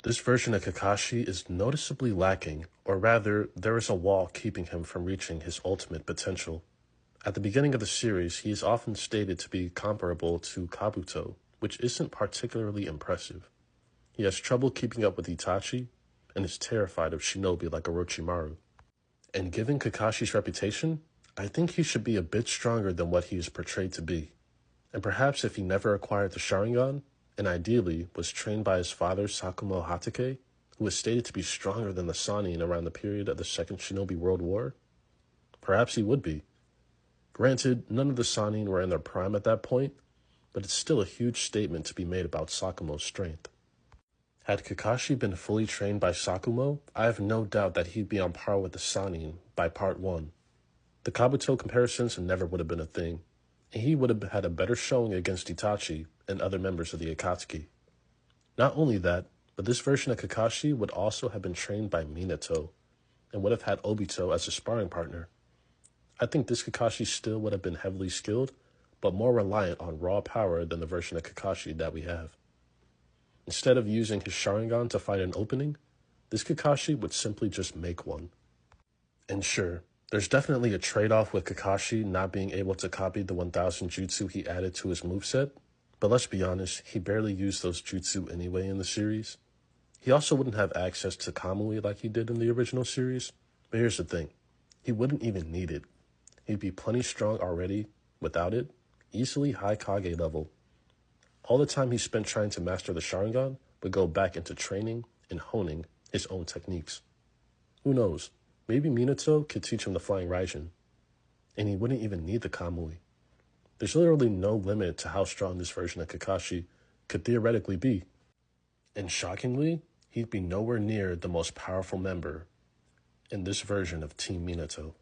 This version of Kakashi is noticeably lacking, or rather, there is a wall keeping him from reaching his ultimate potential. At the beginning of the series, he is often stated to be comparable to Kabuto, which isn't particularly impressive. He has trouble keeping up with Itachi, and is terrified of shinobi like Orochimaru. And given Kakashi's reputation, I think he should be a bit stronger than what he is portrayed to be. And perhaps if he never acquired the Sharingan, and ideally was trained by his father Sakumo Hatake, who was stated to be stronger than the Sannin around the period of the Second Shinobi World War, perhaps he would be. Granted, none of the Sannin were in their prime at that point, but it's still a huge statement to be made about Sakumo's strength. Had Kakashi been fully trained by Sakumo, I have no doubt that he'd be on par with the Sannin by part 1. The Kabuto comparisons never would have been a thing, and he would have had a better showing against Itachi and other members of the Akatsuki. Not only that, but this version of Kakashi would also have been trained by Minato, and would have had Obito as a sparring partner. I think this Kakashi still would have been heavily skilled, but more reliant on raw power than the version of Kakashi that we have. Instead of using his Sharingan to fight an opening, this Kakashi would simply just make one. And sure, there's definitely a trade-off with Kakashi not being able to copy the 1000 jutsu he added to his moveset, but let's be honest, he barely used those jutsu anyway in the series. He also wouldn't have access to Kamui like he did in the original series, but here's the thing, he wouldn't even need it. He'd be plenty strong already without it, easily high Kage level. All the time he spent trying to master the Sharingan would go back into training and honing his own techniques. Who knows, maybe Minato could teach him the Flying Raijin, and he wouldn't even need the Kamui. There's literally no limit to how strong this version of Kakashi could theoretically be. And shockingly, he'd be nowhere near the most powerful member in this version of Team Minato.